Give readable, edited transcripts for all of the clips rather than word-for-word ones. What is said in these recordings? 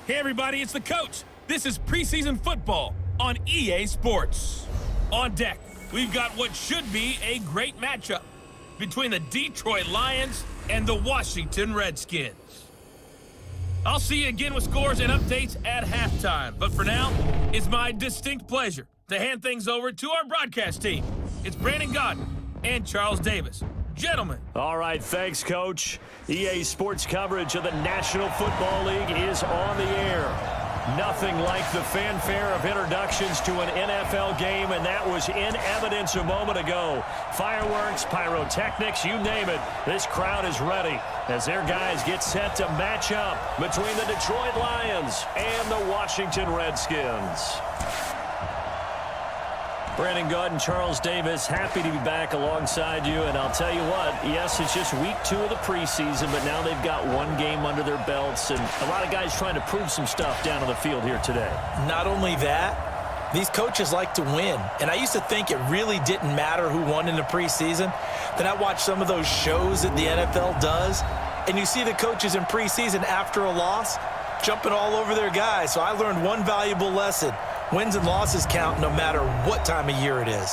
Hey everybody, it's the coach. This is preseason football on EA Sports. On deck, we've got what should be a great matchup between the Detroit Lions and the Washington Redskins. I'll see you again with scores and updates at halftime. But for now, it's my distinct pleasure to hand things over to our broadcast team. It's Brandon Godden and Charles Davis. Gentlemen. All right, thanks, Coach. EA Sports coverage of the National Football League is on the air. Nothing like the fanfare of introductions to an NFL game, and that was in evidence a moment ago. Fireworks, pyrotechnics, you name it. This crowd is ready as their guys get set to match up between the Detroit Lions and the Washington Redskins. Brandon Godden, Charles Davis, happy to be back alongside you. And I'll tell you what, yes, it's just week 2 of the preseason, but now they've got one game under their belts, and a lot of guys trying to prove some stuff down on the field here today. Not only that, these coaches like to win. And I used to think it really didn't matter who won in the preseason. Then I watched some of those shows that the NFL does, and you see the coaches in preseason after a loss jumping all over their guys. So I learned one valuable lesson. Wins and losses count no matter what time of year it is.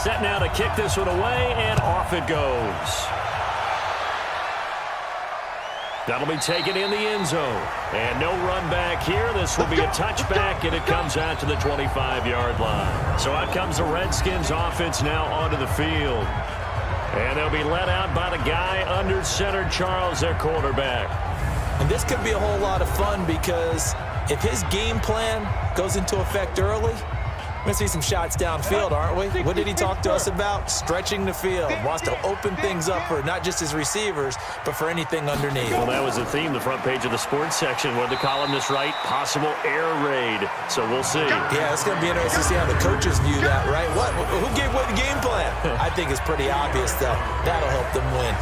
Set now to kick this one away, and off it goes. That'll be taken in the end zone. And no run back here. This will be a touchback, and it comes out to the 25-yard line. So out comes the Redskins offense now onto the field. And they'll be let out by the guy under center, Charles, their quarterback. And this could be a whole lot of fun because if his game plan goes into effect early, we're going to see some shots downfield, aren't we? What did he talk to us about? Stretching the field. Wants to open things up for not just his receivers, but for anything underneath. Well, that was the theme, the front page of the sports section. What the columnist write? Possible air raid. So we'll see. Yeah, it's going to be interesting to see how the coaches view that, right? Who gave away the game plan? I think it's pretty obvious, though. That'll help them win.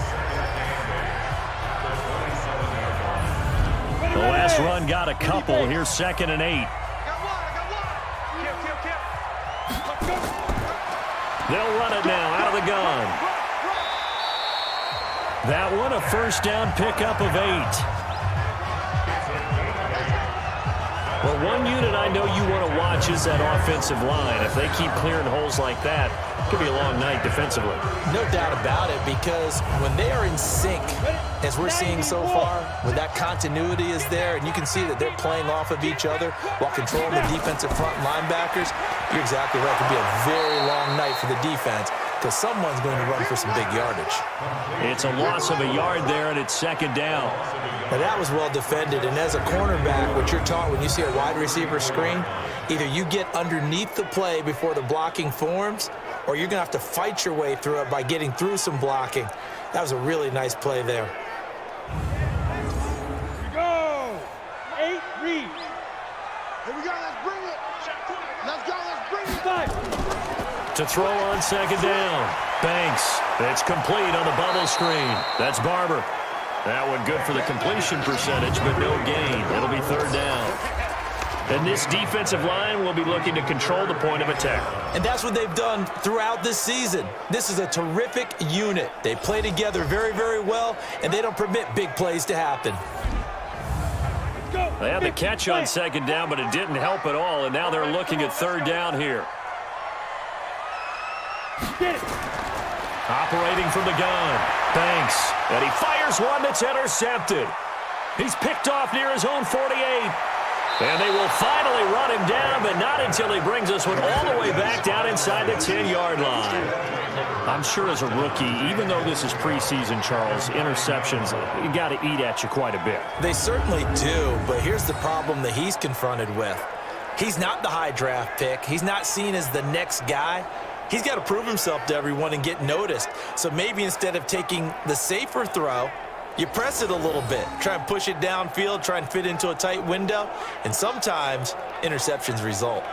The last run got a couple. Here's 2nd and 8. They'll run it now out of the gun. That one, a first down pickup of 8. Well, one unit I know you want to watch is that offensive line. If they keep clearing holes like that, it could be a long night defensively. No doubt about it, because when they are in sync, as we're seeing so far, when that continuity is there, and you can see that they're playing off of each other while controlling the defensive front linebackers, you're exactly right. It could be a very long night for the defense because someone's going to run for some big yardage. It's a loss of a yard there, and it's 2nd down. Now, that was well defended, and as a cornerback, what you're taught when you see a wide receiver screen, either you get underneath the play before the blocking forms, or you're going to have to fight your way through it by getting through some blocking. That was a really nice play there. Here we go. 8 read. Here we go. Let's bring it. Let's go. Let's bring it. To throw on 2nd down. Banks. It's complete on the bubble screen. That's Barber. That one good for the completion percentage, but no gain. It'll be 3rd down. And this defensive line will be looking to control the point of attack. And that's what they've done throughout this season. This is a terrific unit. They play together very, very well, and they don't permit big plays to happen. They had the catch on 2nd down, but it didn't help at all, and now they're looking at 3rd down here. Operating from the gun, Banks, and he fires one that's intercepted. He's picked off near his own 48. And they will finally run him down, but not until he brings this one all the way back down inside the 10-yard line. I'm sure as a rookie, even though this is preseason, Charles, interceptions, you got to eat at you quite a bit. They certainly do, but here's the problem that he's confronted with. He's not the high draft pick. He's not seen as the next guy. He's got to prove himself to everyone and get noticed. So maybe instead of taking the safer throw, you press it a little bit, try and push it downfield, try and fit into a tight window, and sometimes interceptions result.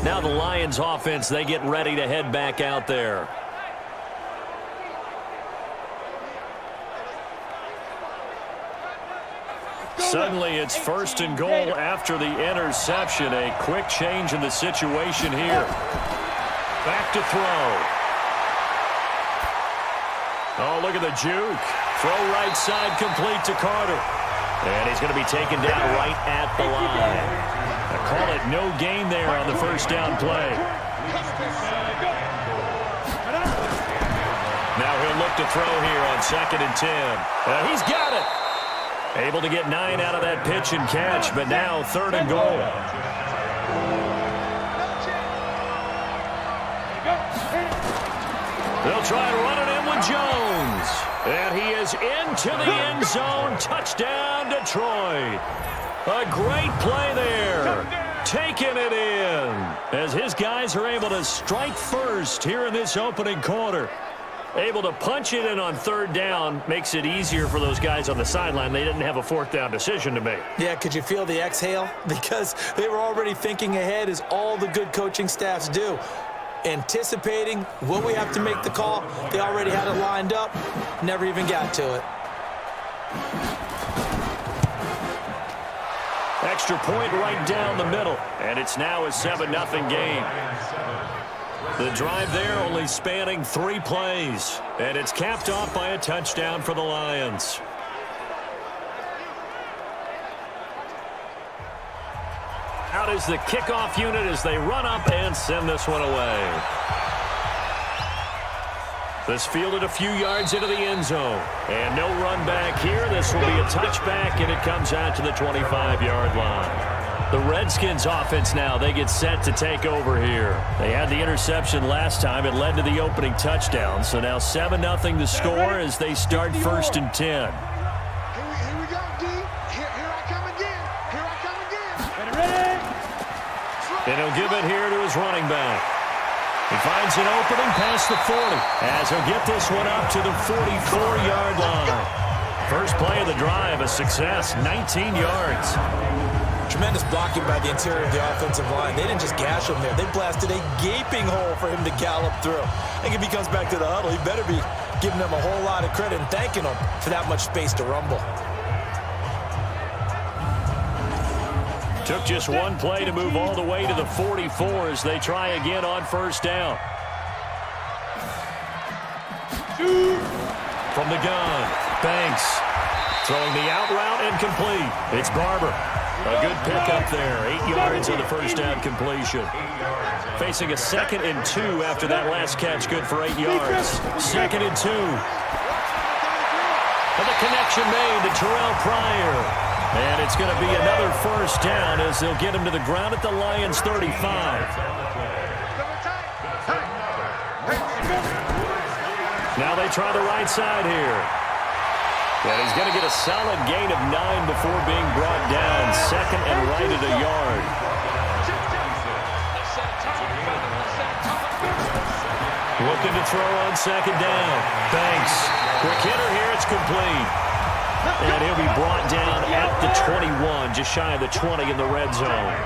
Now the Lions offense, they get ready to head back out there. Suddenly it's 1st and goal after the interception. A quick change in the situation here. Back to throw. Oh, look at the juke. Throw right side complete to Carter. And he's going to be taken down right at the line. I call it no gain there on the first down play. Now he'll look to throw here on 2nd and 10. He's got it. Able to get 9 out of that pitch and catch, but now 3rd and goal. They'll try and run it in with Jones. And he is into the end zone. Touchdown, Detroit. A great play there. Taking it in as his guys are able to strike first here in this opening quarter. Able to punch it in on 3rd down makes it easier for those guys on the sideline. They didn't have a 4th down decision to make. Yeah, could you feel the exhale? Because they were already thinking ahead, as all the good coaching staffs do. Anticipating, will we have to make the call? They already had it lined up. Never even got to it. Extra point right down the middle. And it's now a 7-0 game. The drive there only spanning 3 plays. And it's capped off by a touchdown for the Lions. Out is the kickoff unit as they run up and send this one away. This fielded a few yards into the end zone. And no run back here. This will be a touchback, and it comes out to the 25-yard line. The Redskins offense now, they get set to take over here. They had the interception last time. It led to the opening touchdown. So now 7-0 the score as they start 1st and 10. Here we go, D. Here I come again. Here I come again. Ready? And he'll give it here to his running back. He finds an opening past the 40 as he'll get this one up to the 44-yard line. First play of the drive, a success, 19 yards. Tremendous blocking by the interior of the offensive line. They didn't just gash him there. They blasted a gaping hole for him to gallop through. I think if he comes back to the huddle, he better be giving them a whole lot of credit and thanking them for that much space to rumble. Took just one play to move all the way to the 44 as they try again on 1st down. From the gun, Banks. Throwing the out route incomplete. It's Barber. A good pickup there. 8 yards on the first down completion. Facing a 2nd and 2 after that last catch. Good for 8 yards. 2nd and 2. And the connection made to Terrell Pryor. And it's going to be another 1st down as they'll get him to the ground at the Lions' 35. Now they try the right side here. And he's going to get a solid gain of 9 before being brought down. 2nd and right at a yard. Looking to throw on 2nd down. Banks. Quick hitter here. It's complete. And he'll be brought down at the 21, just shy of the 20 in the red zone.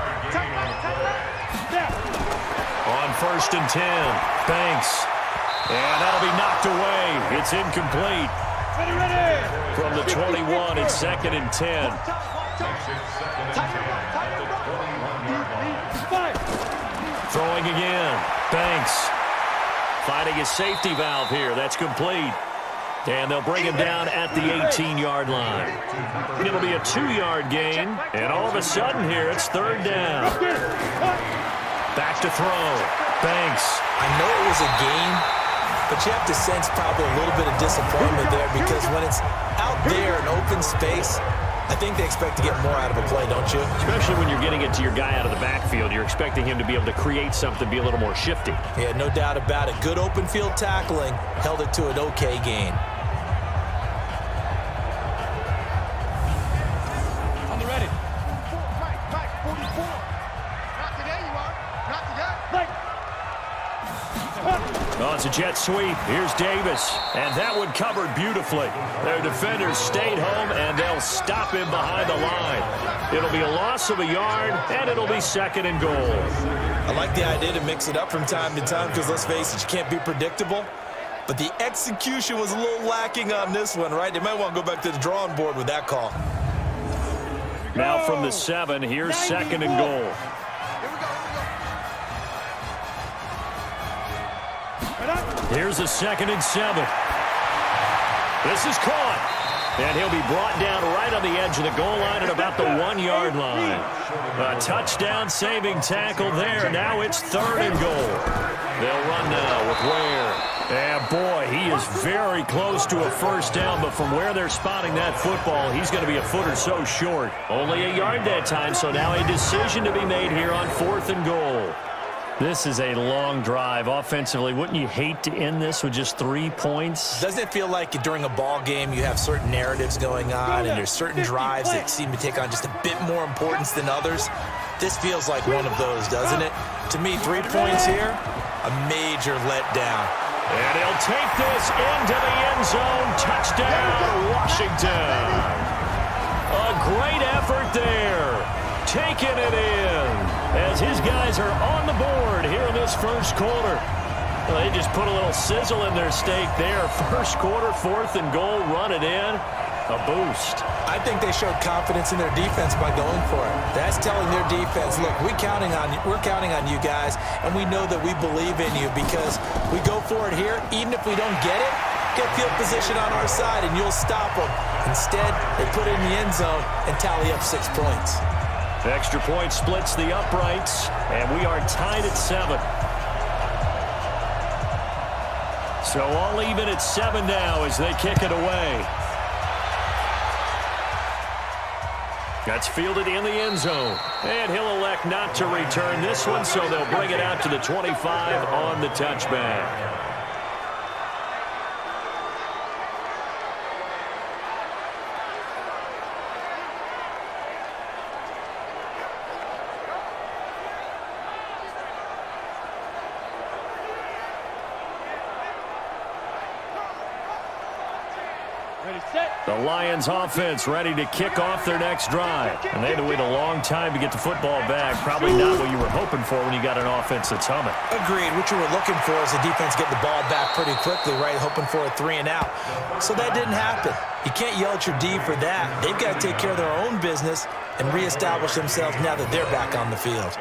On 1st and 10. Banks. And that'll be knocked away. It's incomplete. From the 21, it's 2nd and 10. Throwing again. Banks. Finding his safety valve here. That's complete. And they'll bring him down at the 18-yard line. It'll be a 2-yard gain. And all of a sudden here, it's 3rd down. Back to throw. Banks. I know it was a game, but you have to sense probably a little bit of disappointment there, because when it's out there in open space, I think they expect to get more out of a play, don't you? Especially when you're getting it to your guy out of the backfield. You're expecting him to be able to create something, be a little more shifty. Yeah, no doubt about it. Good open field tackling, held it to an okay gain. On the ready. Mike, 44. Not today, you are. Not today. Mike. Oh, it's a jet sweep. Here's Davis. And that one covered beautifully. Their defenders stayed home, and they'll stop him behind the line. It'll be a loss of a yard, and it'll be 2nd and goal. I like the idea to mix it up from time to time because, let's face it, you can't be predictable. But the execution was a little lacking on this one, right? They might want to go back to the drawing board with that call. Now from the 7, here's 2nd and goal. Here's a 2nd and 7. This is caught. And he'll be brought down right on the edge of the goal line at about the 1-yard line. A touchdown-saving tackle there. Now it's 3rd and goal. They'll run now with Ware. And boy, he is very close to a first down, but from where they're spotting that football, he's going to be a foot or so short. Only a yard that time, so now a decision to be made here on 4th and goal. This is a long drive offensively. Wouldn't you hate to end this with just 3 points? Doesn't it feel like during a ball game you have certain narratives going on and there's certain drives that seem to take on just a bit more importance than others? This feels like one of those, doesn't it? To me, 3 points here, a major letdown. And he'll take this into the end zone. Touchdown, Washington. A great effort there. Taking it in as his guys are on the board here in this first quarter. Well, they just put a little sizzle in their steak there. First quarter, 4th and goal, run it in. A boost. I think they showed confidence in their defense by going for it. That's telling their defense, look, we're counting on you guys, and we know that we believe in you because we go for it here. Even if we don't get it, get field position on our side, and you'll stop them. Instead, they put it in the end zone and tally up 6 points. Extra point splits the uprights, and we are tied at 7. So all even at 7 now as they kick it away. That's fielded in the end zone. And he'll elect not to return this one, so they'll bring it out to the 25 on the touchback. The Lions offense ready to kick off their next drive. And they had to wait a long time to get the football back. Probably not what you were hoping for when you got an offense that's humming. Agreed. What you were looking for is the defense get the ball back pretty quickly, right? Hoping for a 3 and out. So that didn't happen. You can't yell at your D for that. They've got to take care of their own business and reestablish themselves now that they're back on the field.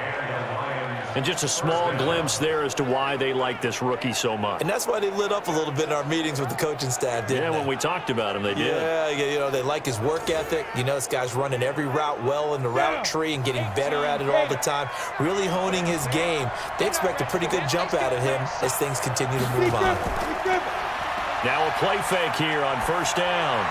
And just a small glimpse there as to why they like this rookie so much. And that's why they lit up a little bit in our meetings with the coaching staff, didn't they? When we talked about him, they did. Yeah, you know, they like his work ethic. You know, this guy's running every route well in the route tree and getting better at it all the time, really honing his game. They expect a pretty good jump out of him as things continue to move on. Now a play fake here on first down.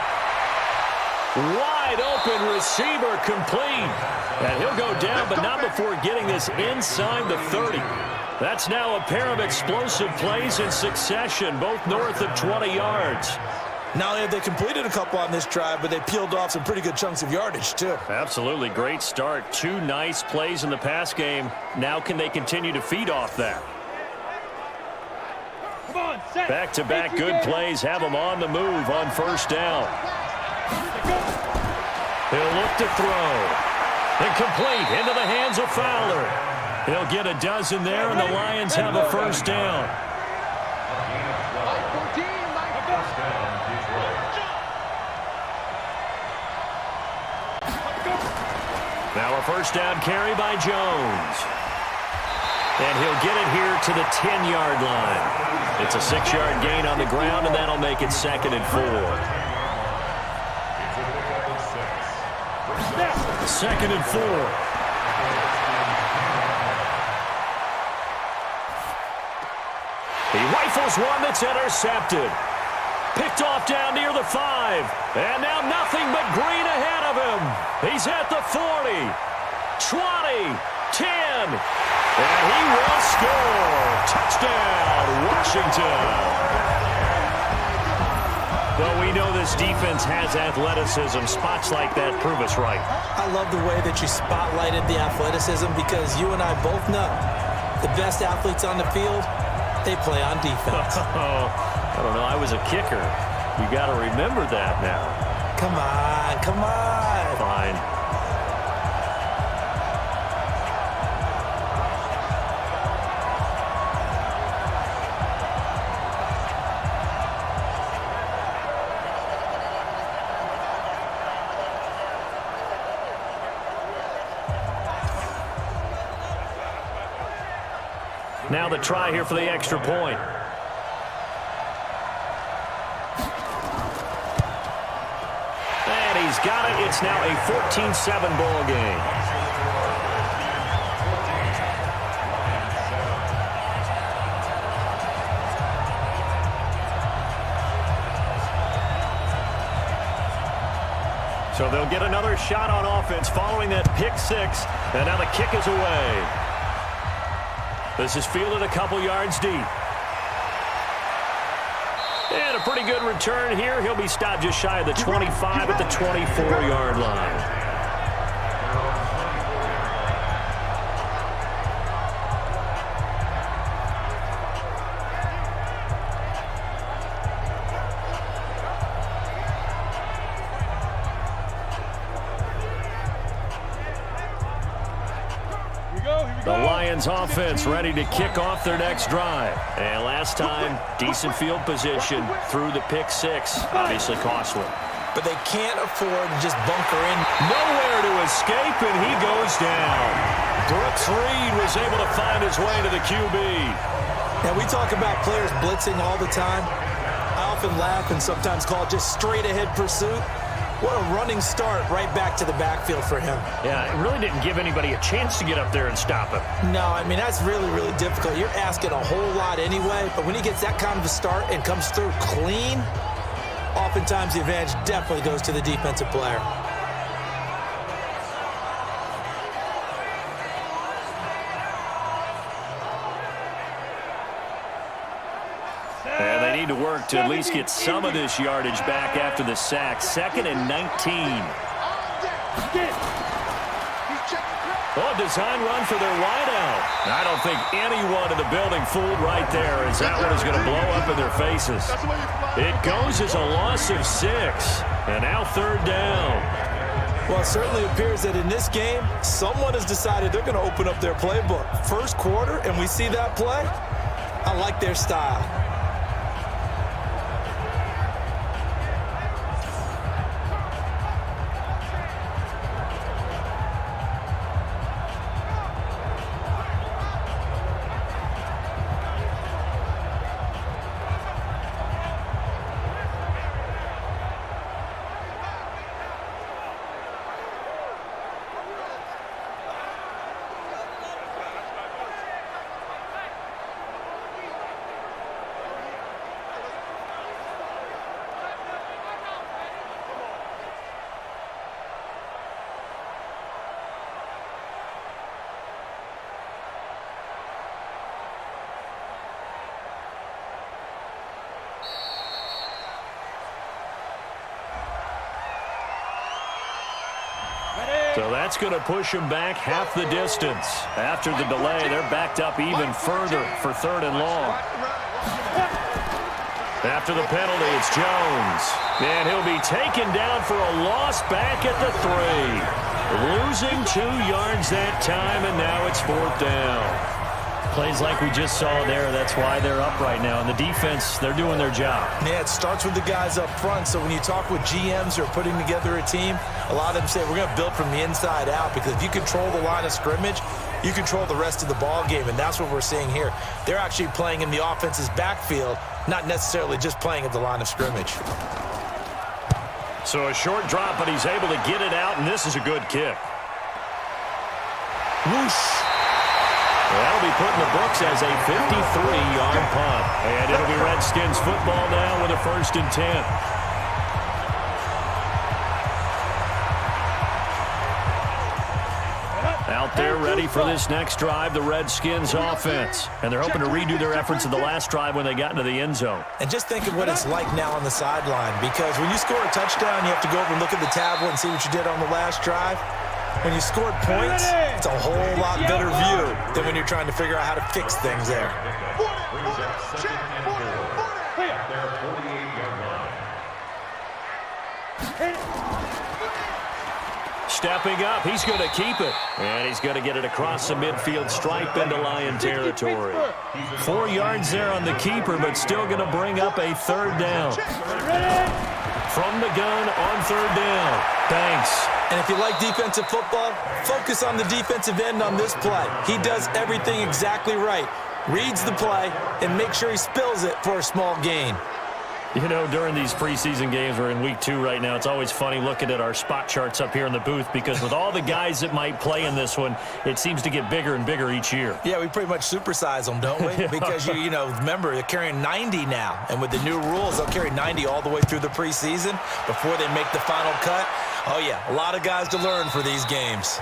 Wide open receiver complete. And he'll go down, but not before getting this inside the 30. That's now a pair of explosive plays in succession, both north of 20 yards. Not only have they completed a couple on this drive, but they peeled off some pretty good chunks of yardage, too. Absolutely. Great start. 2 nice plays in the pass game. Now can they continue to feed off that? Back-to-back good plays have them on the move on first down. He'll look to throw. And complete into the hands of Fowler. He'll get a dozen there, and the Lions have a first down. Now a first down carry by Jones. And he'll get it here to the 10-yard line. It's a 6-yard gain on the ground, and that'll make it 2nd and 4. 2nd and 4. He rifles one that's intercepted. Picked off down near the 5. And now nothing but green ahead of him. He's at the 40, 20, 10. And he will score. Touchdown, Washington. Well, we know this defense has athleticism. Spots like that prove us right. I love the way that you spotlighted the athleticism because you and I both know the best athletes on the field They play on defense. I don't know. I was a kicker. You got to remember that now. Come on, come on. Fine. Now the try here for the extra point. And he's got it. It's now a 14-7 ball game. So they'll get another shot on offense following that pick six. And now the kick is away. This is fielded a couple yards deep. And a pretty good return here. He'll be stopped just shy of the 25 at the 24-yard line. The Lions offense ready to kick off their next drive. And last time, decent field position through the pick six. Obviously costly. But they can't afford to just bunker in. Nowhere to escape, and he goes down. Brooks Reed was able to find his way to the QB. Now, we talk about players blitzing all the time. I often laugh and sometimes call it just straight-ahead pursuit. What a running start right back to the backfield for him. Yeah, it really didn't give anybody a chance to get up there and stop him. No, I mean, that's really, really difficult. You're asking a whole lot anyway, but when he gets that kind of a start and comes through clean, oftentimes the advantage definitely goes to the defensive player. And they need to work to at least get some of this yardage back after the sack. 2nd and 19. Oh, design run for their wideout. I don't think anyone in the building fooled right there, as that one is going to blow up in their faces. It goes as a loss of 6. And now 3rd down. Well, it certainly appears that in this game, someone has decided they're going to open up their playbook. First quarter, and we see that play. I like their style. So that's going to push them back half the distance. After the delay, they're backed up even further for 3rd and long. After the penalty, it's Jones. And he'll be taken down for a loss back at the 3. Losing 2 yards that time, and now it's 4th down. Plays like we just saw there. That's why they're up right now. And the defense, they're doing their job. Yeah, it starts with the guys up front. So when you talk with GMs who are putting together a team, a lot of them say we're going to build from the inside out, because if you control the line of scrimmage, you control the rest of the ball game, and that's what we're seeing here. They're actually playing in the offense's backfield, not necessarily just playing at the line of scrimmage. So a short drop, but he's able to get it out, and this is a good kick. Whoosh. That'll be put in the books as a 53-yard punt. And it'll be Redskins football now with a 1st and 10. Out there ready for this next drive, the Redskins offense. And they're hoping to redo their efforts of the last drive when they got into the end zone. And just think of what it's like now on the sideline, because when you score a touchdown, you have to go over and look at the tablet and see what you did on the last drive. When you scored points, it's a whole lot better view than when you're trying to figure out how to fix things there. Stepping up, he's going to keep it. And he's going to get it across the midfield stripe into Lion territory. 4 yards there on the keeper, but still going to bring up a third down. From the gun on third down. Banks. And if you like defensive football, focus on the defensive end on this play. He does everything exactly right. Reads the play and make sure he spills it for a small gain. You know, during these preseason games, we're in week 2 right now, it's always funny looking at our spot charts up here in the booth because with all the guys that might play in this one, it seems to get bigger and bigger each year. Yeah, we pretty much supersize them, don't we? Because, you know, remember, they're carrying 90 now. And with the new rules, they'll carry 90 all the way through the preseason before they make the final cut. Oh, yeah, a lot of guys to learn for these games.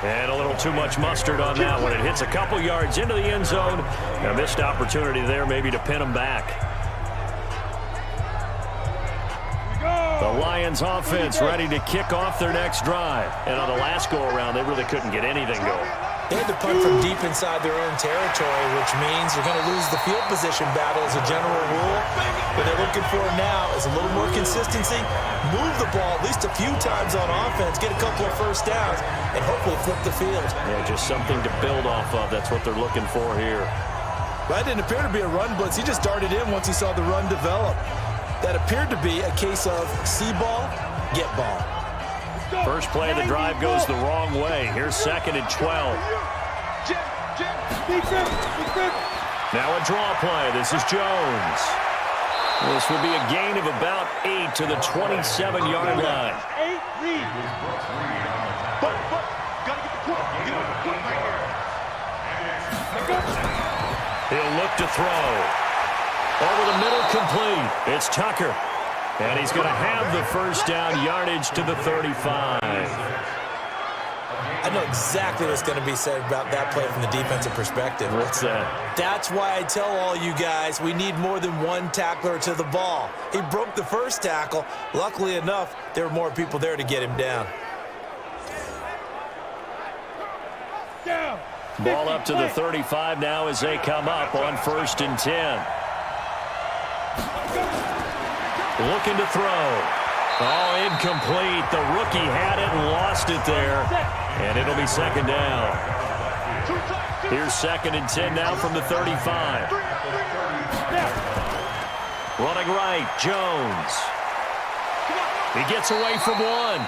And a little too much mustard on that one. It hits a couple yards into the end zone. A missed opportunity there maybe to pin them back. The Lions offense ready to kick off their next drive. And on the last go-around, they really couldn't get anything going. They had to punt from deep inside their own territory, which means you're going to lose the field position battle as a general rule. What they're looking for now is a little more consistency, move the ball at least a few times on offense, get a couple of first downs, and hopefully flip the field. Yeah, just something to build off of. That's what they're looking for here. That didn't appear to be a run blitz. He just darted in once he saw the run develop. That appeared to be a case of see ball, get ball. First play of the drive goes the wrong way. Here's 2nd and 12. Now a draw play. This is Jones. This will be a gain of about 8 to the 27-yard line. He'll look to throw. Over the middle, complete. It's Tucker. And he's going to have the first down, yardage to the 35. I know exactly what's going to be said about that play from the defensive perspective. What's that? That's why I tell all you guys we need more than one tackler to the ball. He broke the first tackle. Luckily enough, there were more people there to get him down. Ball up to the 35 now as they come up on 1st and 10. Looking to throw. Oh, incomplete. The rookie had it and lost it there. And it'll be 2nd down. Here's 2nd and 10 now from the 35. Running right, Jones. He gets away from one.